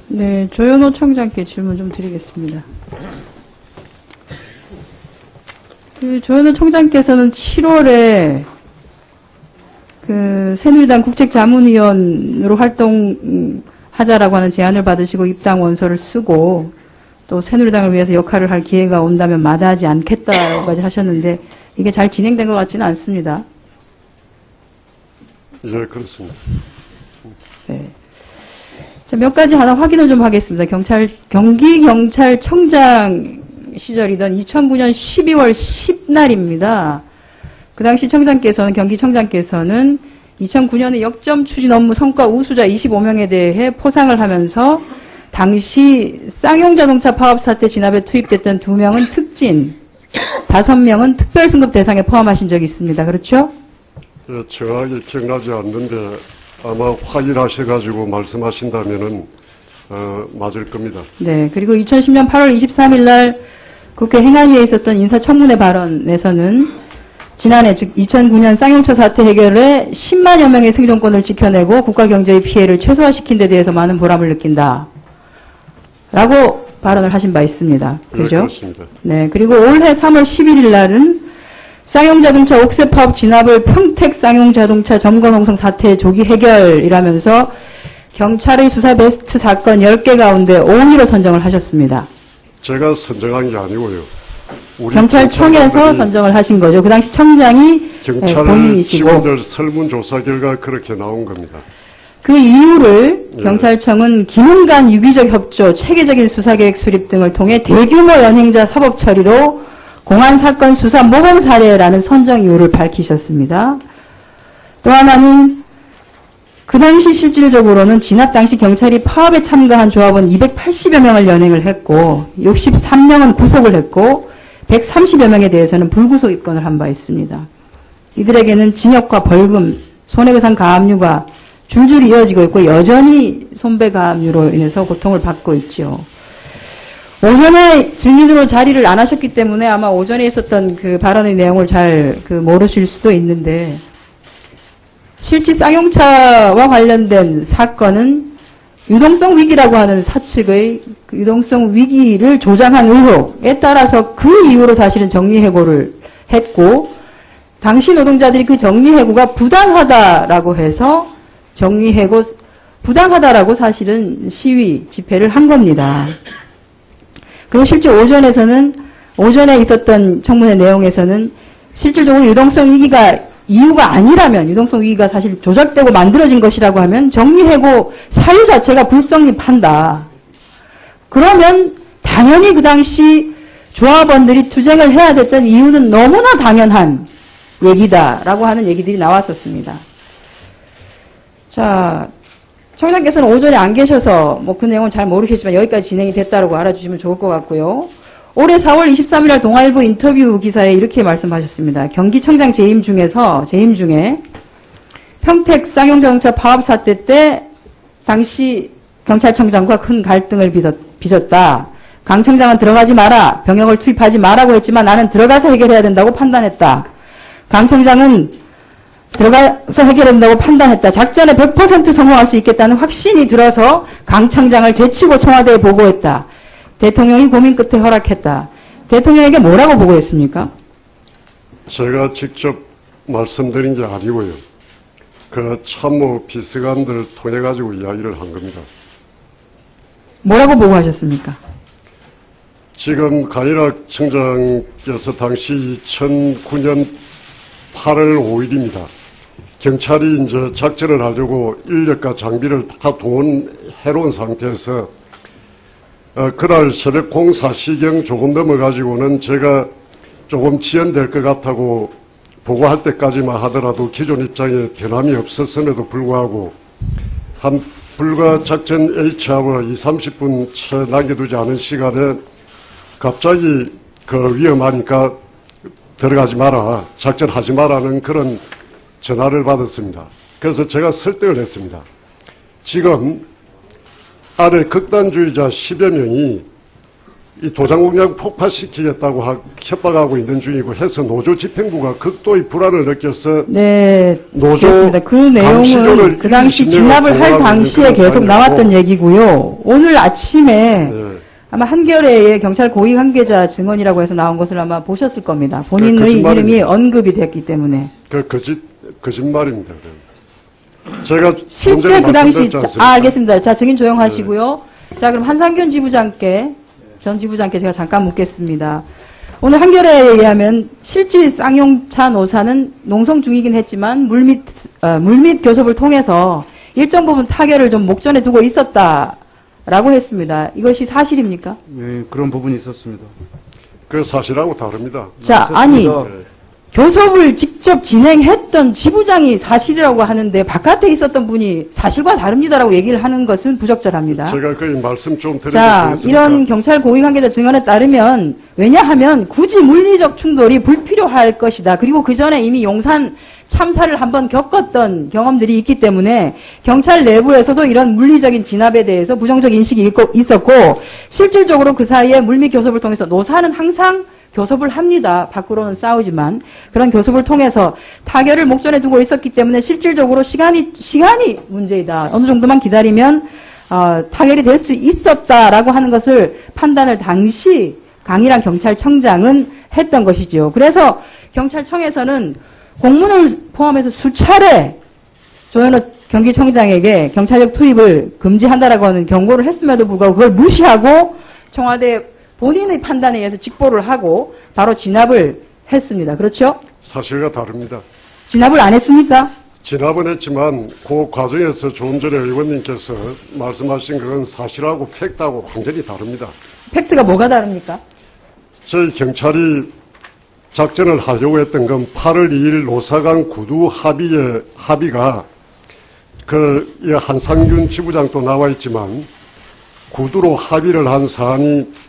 네, 조현호 청장께 질문 좀 드리겠습니다. 조현호 청장께서는 7월에 새누리당 국책자문위원으로 활동하자라고 하는 제안을 받으시고 입당 원서를 쓰고 또 새누리당을 위해서 역할을 할 기회가 온다면 마다하지 않겠다고까지 하셨는데 이게 잘 진행된 것 같지는 않습니다. 예, 그렇습니다. 네. 자, 몇 가지 하나 확인을 좀 하겠습니다. 경기경찰청장 시절이던 2009년 12월 10날입니다. 그 당시 경기청장께서는 2009년에 역점 추진 업무 성과 우수자 25명에 대해 포상을 하면서 당시 쌍용자동차 파업 사태 진압에 투입됐던 2명은 특진, 5명은 특별승급 대상에 포함하신 적이 있습니다. 그렇죠? 예, 정확히 기억나지 않는데 아마 확인하셔가지고 말씀하신다면은 맞을 겁니다. 네. 그리고 2010년 8월 23일 날 국회 행안위에 있었던 인사청문회 발언에서는 지난해 즉 2009년 쌍용차 사태 해결에 10만여 명의 생존권을 지켜내고 국가 경제의 피해를 최소화시킨 데 대해서 많은 보람을 느낀다. 라고 발언을 하신 바 있습니다. 그죠? 네, 그렇습니다. 네. 그리고 올해 3월 11일 날은 쌍용자동차 옥새 파업 진압을 평택 쌍용자동차 점거농성 사태 조기 해결이라면서 경찰의 수사 베스트 사건 10개 가운데 5위로 선정을 하셨습니다. 제가 선정한 게 아니고요. 우리 경찰청에서 선정을 하신 거죠. 그 당시 청장이 경찰 본인이시고. 직원들 설문조사 결과 그렇게 나온 겁니다. 그 이유를 예. 경찰청은 기능 간 유기적 협조, 체계적인 수사계획 수립 등을 통해 대규모 연행자 사법 처리로 공안 사건 수사 모범 사례라는 선정 이유를 밝히셨습니다. 또 하나는 그 당시 실질적으로는 진압 당시 경찰이 파업에 참가한 조합원 280여 명을 연행을 했고 63명은 구속을 했고 130여 명에 대해서는 불구속 입건을 한 바 있습니다. 이들에게는 징역과 벌금, 손해배상 가압류가 줄줄이 이어지고 있고 여전히 손배가압류로 인해서 고통을 받고 있죠. 오전에 증인으로 자리를 안 하셨기 때문에 아마 오전에 있었던 그 발언의 내용을 잘 모르실 수도 있는데 실제 쌍용차와 관련된 사건은 유동성 위기라고 하는 사측의 그 유동성 위기를 조장한 의혹에 따라서 그 이후로 사실은 정리해고를 했고 당시 노동자들이 그 정리해고가 부당하다라고 해서 정리해고 부당하다라고 사실은 시위 집회를 한 겁니다. 그리고 실제 오전에 있었던 청문회 내용에서는 실질적으로 유동성 위기가 이유가 아니라면 유동성 위기가 사실 조작되고 만들어진 것이라고 하면 정리해고 사유 자체가 불성립한다. 그러면 당연히 그 당시 조합원들이 투쟁을 해야 됐던 이유는 너무나 당연한 얘기다라고 하는 얘기들이 나왔었습니다. 자, 청장께서는 오전에 안 계셔서 그 내용은 잘 모르시지만 여기까지 진행이 됐다고 알아주시면 좋을 것 같고요. 올해 4월 23일 날 동아일보 인터뷰 기사에 이렇게 말씀하셨습니다. 경기청장 재임 중에 평택 쌍용자동차 파업 사태 때 당시 경찰청장과 큰 갈등을 빚었다. 강 청장은 들어가지 마라. 병역을 투입하지 마라고 했지만 나는 들어가서 해결해야 된다고 판단했다. 강 청장은 들어가서 해결한다고 판단했다. 작전에 100% 성공할 수 있겠다는 확신이 들어서 강 청장을 제치고 청와대에 보고했다. 대통령이 고민 끝에 허락했다. 대통령에게 뭐라고 보고했습니까? 제가 직접 말씀드린 게 아니고요. 그 참모 비서관들 통해 가지고 이야기를 한 겁니다. 뭐라고 보고하셨습니까? 지금 강일학 청장께서 당시 2009년 8월 5일입니다. 경찰이 이제 작전을 하려고 인력과 장비를 다 동원해놓은 상태에서 그날 새벽 04시경 조금 넘어가지고는 제가 조금 지연될 것 같다고 보고할 때까지만 하더라도 기존 입장에 변함이 없었음에도 불구하고 한 불과 작전 H하고 20-30분 채 남겨두지 않은 시간에 갑자기 위험하니까 들어가지 마라, 작전하지 마라는 그런 전화를 받았습니다. 그래서 제가 설득을 했습니다. 지금 아래 극단주의자 10여 명이 이 도장공장 폭파시키겠다고 협박하고 있는 중이고 해서 노조 집행부가 극도의 불안을 느껴서 네, 노조 그렇습니다. 그 내용은 감시조를 그 당시 20년을 진압을 할 보호하고 당시에 있는 그런 계속 나왔던 사안이고. 얘기고요. 오늘 아침에 네. 아마 한겨레의 경찰 고위 관계자 증언이라고 해서 나온 것을 아마 보셨을 겁니다. 본인의 거짓말입니다. 이름이 언급이 됐기 때문에. 거짓말입니다. 제가 실제 문제를 그 당시, 말씀드렸지 않습니까? 알겠습니다. 자, 증인 조용하시고요. 자, 그럼 한상균 지부장께, 전 지부장께 제가 잠깐 묻겠습니다. 오늘 한겨레에 의하면 실제 쌍용차 노사는 농성 중이긴 했지만 물밑 교섭을 통해서 일정 부분 타결을 좀 목전에 두고 있었다라고 했습니다. 이것이 사실입니까? 예, 그런 부분이 있었습니다. 그 사실하고 다릅니다. 자, 아니, 있었습니다. 네. 교섭을 직접 진행했던 지부장이 사실이라고 하는데 바깥에 있었던 분이 사실과 다릅니다라고 얘기를 하는 것은 부적절합니다. 제가 그 말씀 좀 드리겠습니다. 자, 이런 경찰 고위 관계자 증언에 따르면 왜냐하면 굳이 물리적 충돌이 불필요할 것이다. 그리고 그 전에 이미 용산 참사를 한번 겪었던 경험들이 있기 때문에 경찰 내부에서도 이런 물리적인 진압에 대해서 부정적 인식이 있었고 실질적으로 그 사이에 물밑 교섭을 통해서 노사는 항상 교섭을 합니다. 밖으로는 싸우지만 그런 교섭을 통해서 타결을 목전에 두고 있었기 때문에 실질적으로 시간이 문제이다. 어느 정도만 기다리면 타결이 될 수 있었다라고 하는 것을 판단을 당시 강일한 경찰청장은 했던 것이죠. 그래서 경찰청에서는 공문을 포함해서 수차례 조현호 경기청장에게 경찰력 투입을 금지한다라고 하는 경고를 했음에도 불구하고 그걸 무시하고 청와대 본인의 판단에 의해서 직보를 하고 바로 진압을 했습니다. 그렇죠? 사실과 다릅니다. 진압을 안 했습니까? 진압은 했지만 그 과정에서 조금 전에 의원님께서 말씀하신 그건 사실하고 팩트하고 완전히 다릅니다. 팩트가 뭐가 다릅니까? 저희 경찰이 작전을 하려고 했던 건 8월 2일 노사간 구두 합의가 이 한상균 지부장도 나와 있지만 구두로 합의를 한 사안이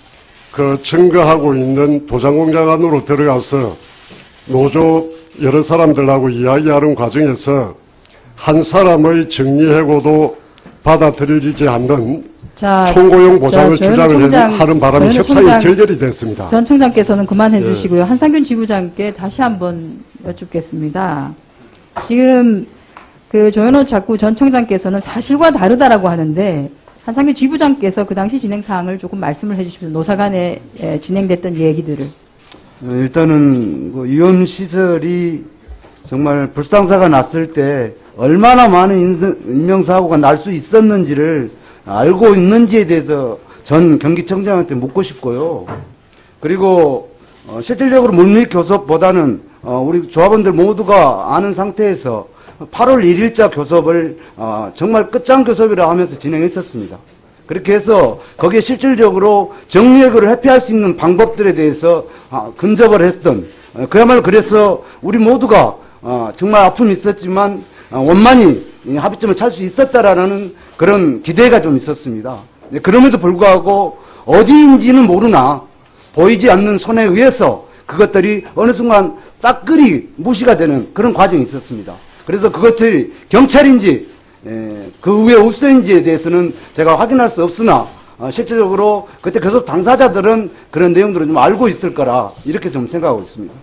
그 증거하고 있는 도장공장 안으로 들어가서 노조 여러 사람들하고 이야기하는 과정에서 한 사람의 정리해고도 받아들여지지 않는 자, 총고용 보장을 조현호 주장을 총장, 하는 바람에 조현호 협상이 총장, 결렬이 됐습니다. 전 총장께서는 그만해 네. 주시고요. 한상균 지부장께 다시 한번 여쭙겠습니다. 지금 그 조현호 자꾸 전 총장께서는 사실과 다르다라고 하는데 한상균 지부장께서 그 당시 진행 사항을 조금 말씀을 해주십시오. 노사 간에 진행됐던 얘기들을. 일단은 그 위험 시설이 정말 불상사가 났을 때 얼마나 많은 인명사고가 날 수 있었는지를 알고 있는지에 대해서 전 경기청장한테 묻고 싶고요. 그리고 실질적으로 물밑 교섭보다는 우리 조합원들 모두가 아는 상태에서 8월 1일자 교섭을 정말 끝장 교섭이라 하면서 진행했었습니다. 그렇게 해서 거기에 실질적으로 정리해고를 회피할 수 있는 방법들에 대해서 근접을 했던 그야말로 그래서 우리 모두가 정말 아픔이 있었지만 원만히 합의점을 찾을 수 있었다라는 그런 기대가 좀 있었습니다. 그럼에도 불구하고 어디인지는 모르나 보이지 않는 손에 의해서 그것들이 어느 순간 싹그리 무시가 되는 그런 과정이 있었습니다. 그래서 그것들이 경찰인지 그 후에 우선인지에 대해서는 제가 확인할 수 없으나 실질적으로 그때 교섭 당사자들은 그런 내용들을 좀 알고 있을 거라 이렇게 좀 생각하고 있습니다.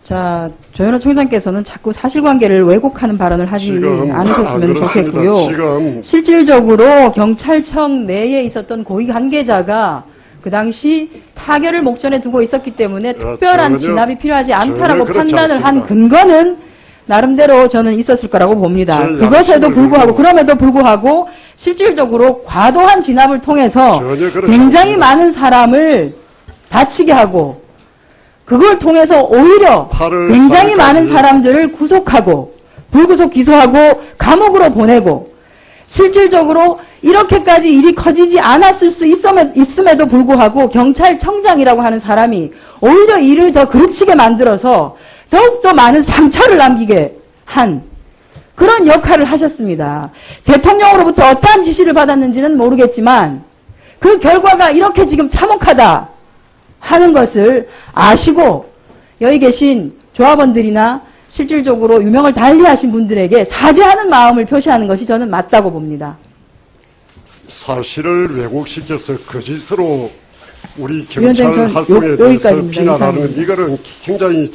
자, 조현호 총장께서는 자꾸 사실관계를 왜곡하는 발언을 하지 않으셨으면 그렇습니다. 좋겠고요. 지금 실질적으로 경찰청 내에 있었던 고위 관계자가 그 당시 타결을 목전에 두고 있었기 때문에 특별한 전혀, 진압이 필요하지 않다라고 전혀 그렇지 판단을 한 않습니다. 근거는 나름대로 저는 있었을 거라고 봅니다. 제 그것에도 양심을 불구하고, 믿고. 그럼에도 불구하고 실질적으로 과도한 진압을 통해서 전혀 그렇지 굉장히 않습니다. 많은 사람을 다치게 하고 그걸 통해서 오히려 8월 굉장히 4일까지 많은 사람들을 구속하고 불구속 기소하고 감옥으로 보내고 실질적으로 이렇게까지 일이 커지지 않았을 수 있음에도 불구하고 경찰청장이라고 하는 사람이 오히려 일을 더 그르치게 만들어서 더욱더 많은 상처를 남기게 한 그런 역할을 하셨습니다. 대통령으로부터 어떠한 지시를 받았는지는 모르겠지만 그 결과가 이렇게 지금 참혹하다 하는 것을 아시고 여기 계신 조합원들이나 실질적으로 유명을 달리하신 분들에게 사죄하는 마음을 표시하는 것이 저는 맞다고 봅니다. 사실을 왜곡시켜서 거짓으로 우리 위원장님, 경찰 전 활동에 대해서 여기까지입니다. 비난하는 건 이상입니다. 이거는 굉장히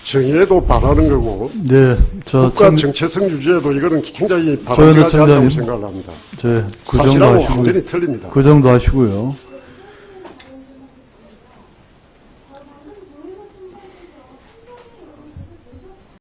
정의에도 반하는 거고 네, 국가 정체성 유지에도 이거는 굉장히 조현우 바람직하지 않다고 청장님. 생각을 합니다. 그 정도 사실하고 하시고요. 완전히 틀립니다. 그 정도 하시고요.